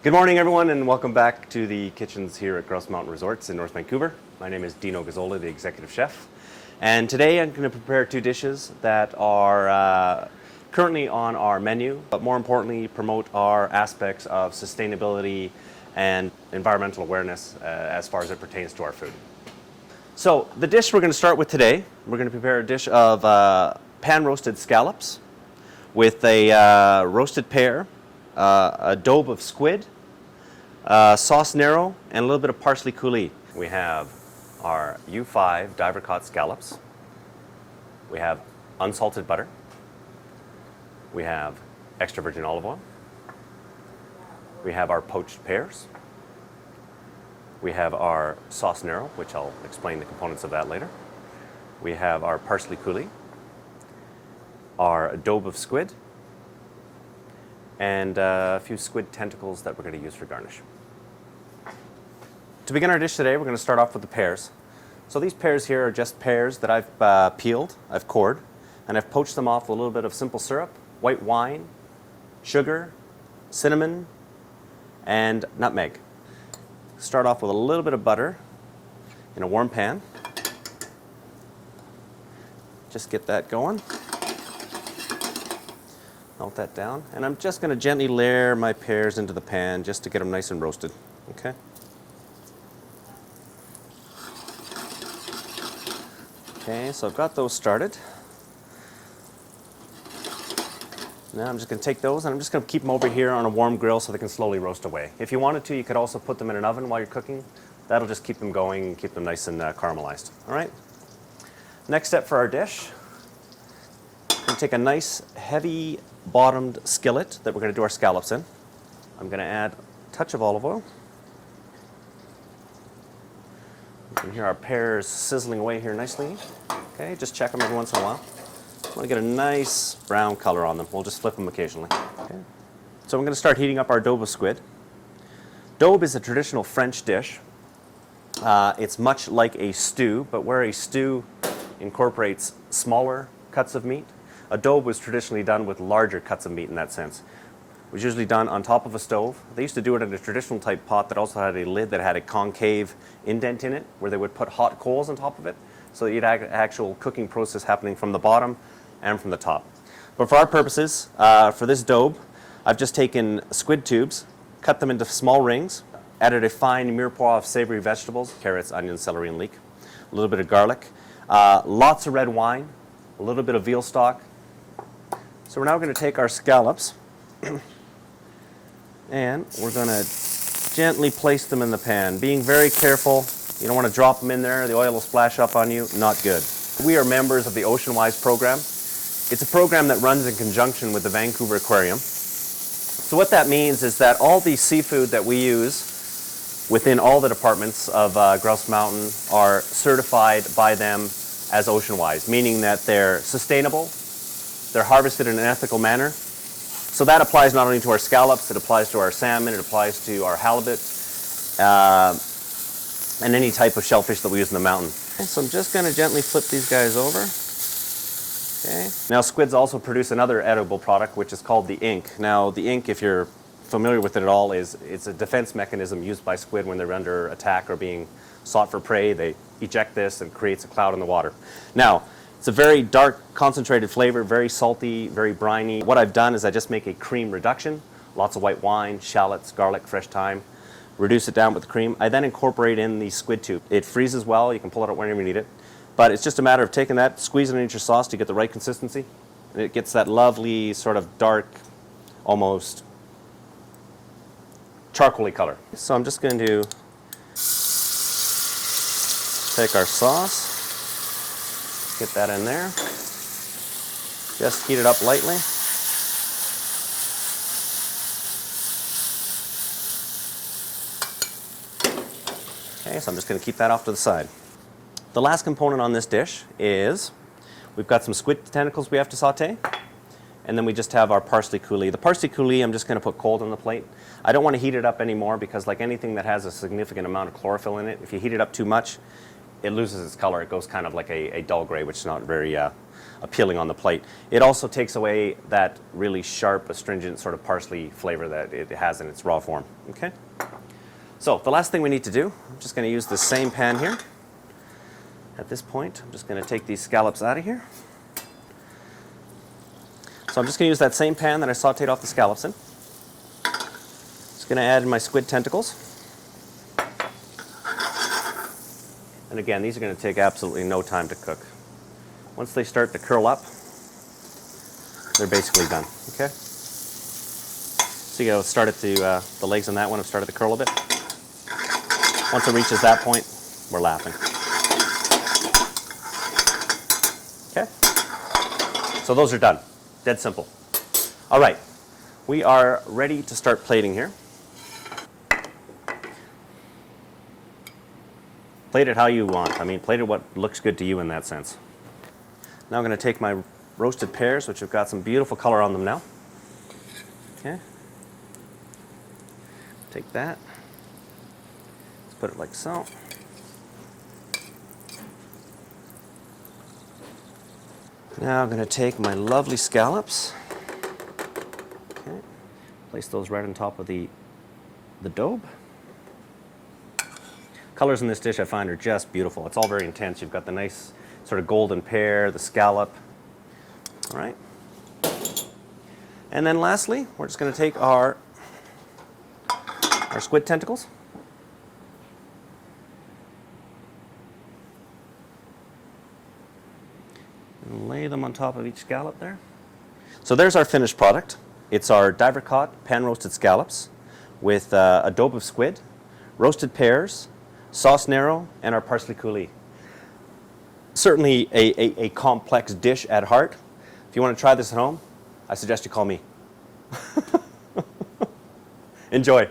Good morning, everyone, and welcome back to the kitchens here at Grouse Mountain Resorts in North Vancouver. My name is Dino Gazzola, the executive chef, and today I'm going to prepare two dishes that are currently on our menu, but more importantly promote our aspects of sustainability and environmental awareness as far as it pertains to our food. So the dish we're going to start with today, we're going to prepare a dish of pan-roasted scallops with a roasted pear, a daube of squid, sauce nero, and a little bit of parsley coulis. We have our U5 diver caught scallops. We have unsalted butter. We have extra virgin olive oil. We have our poached pears. We have our sauce nero, which I'll explain the components of that later. We have our parsley coulis, our daube of squid, and a few squid tentacles that we're going to use for garnish. To begin our dish today, we're going to start off with the pears. So these pears here are just pears that I've peeled, I've cored, and I've poached them off with a little bit of simple syrup, white wine, sugar, cinnamon, and nutmeg. Start off with a little bit of butter in a warm pan. Just get that going. Melt that down, and I'm just going to gently layer my pears into the pan just to get them nice and roasted. Okay. Okay, so I've got those started. Now I'm just going to take those and I'm just going to keep them over here on a warm grill so they can slowly roast away. If you wanted to, you could also put them in an oven while you're cooking. That'll just keep them going and keep them nice and caramelized. All right. Next step for our dish. I'm going to take a nice heavy bottomed skillet that we're going to do our scallops in. I'm going to add a touch of olive oil. You can hear our pears sizzling away here nicely. Okay, just check them every once in a while. I want to get a nice brown color on them. We'll just flip them occasionally. Okay. So I'm going to start heating up our daube of squid. Daube is a traditional French dish. It's much like a stew, but where a stew incorporates smaller cuts of meat, a daube was traditionally done with larger cuts of meat in that sense. It was usually done on top of a stove. They used to do it in a traditional type pot that also had a lid that had a concave indent in it where they would put hot coals on top of it so that you'd have an actual cooking process happening from the bottom and from the top. But for our purposes, for this daube, I've just taken squid tubes, cut them into small rings, added a fine mirepoix of savory vegetables, carrots, onions, celery, and leek, a little bit of garlic, lots of red wine, a little bit of veal stock. So we're now going to take our scallops and we're going to gently place them in the pan, being very careful. You don't want to drop them in there. The oil will splash up on you. Not good. We are members of the Oceanwise program. It's a program that runs in conjunction with the Vancouver Aquarium. So what that means is that all the seafood that we use within all the departments of Grouse Mountain are certified by them as Oceanwise, meaning that they're sustainable, they're harvested in an ethical manner. So that applies not only to our scallops, it applies to our salmon, it applies to our halibut, and any type of shellfish that we use in the mountain. Okay, so I'm just going to gently flip these guys over. Okay. Now squids also produce another edible product which is called the ink. Now the ink, if you're familiar with it at all, it's a defense mechanism used by squid when they're under attack or being sought for prey. They eject this and creates a cloud in the water. Now, it's a very dark, concentrated flavor, very salty, very briny. What I've done is I just make a cream reduction, lots of white wine, shallots, garlic, fresh thyme, reduce it down with the cream. I then incorporate in the squid tube. It freezes well, you can pull it out whenever you need it. But it's just a matter of taking that, squeezing it into your sauce to get the right consistency. And it gets that lovely sort of dark, almost charcoaly color. So I'm just going to take our sauce. Get that in there. Just heat it up lightly. Okay, so I'm just going to keep that off to the side. The last component on this dish is we've got some squid tentacles we have to saute, and then we just have our parsley coulis. The parsley coulis I'm just going to put cold on the plate. I don't want to heat it up anymore because like anything that has a significant amount of chlorophyll in it, if you heat it up too much, it loses its color. It goes kind of like a dull gray, which is not very appealing on the plate. It also takes away that really sharp, astringent sort of parsley flavor that it has in its raw form. Okay? So the last thing we need to do, I'm just going to use the same pan here. At this point, I'm just going to take these scallops out of here. So I'm just going to use that same pan that I sauteed off the scallops in. Just going to add in my squid tentacles. And again, these are going to take absolutely no time to cook. Once they start to curl up, they're basically done. Okay? So you start at the legs on that one have started to curl a bit. Once it reaches that point, we're laughing. Okay? So those are done. Dead simple. All right. We are ready to start plating here. Plate it how you want. I mean, plate it what looks good to you in that sense. Now I'm going to take my roasted pears, which have got some beautiful color on them now. Okay. Take that. Let's put it like so. Now I'm going to take my lovely scallops. Okay. Place those right on top of the daube. Colors in this dish I find are just beautiful. It's all very intense. You've got the nice sort of golden pear, the scallop. All right. And then lastly, we're just going to take our squid tentacles. And lay them on top of each scallop there. So there's our finished product. It's our diver-caught pan-roasted scallops with a daube of squid, roasted pears, sauce nero, and our parsley coulis. Certainly a complex dish at heart. If you want to try this at home, I suggest you call me. Enjoy.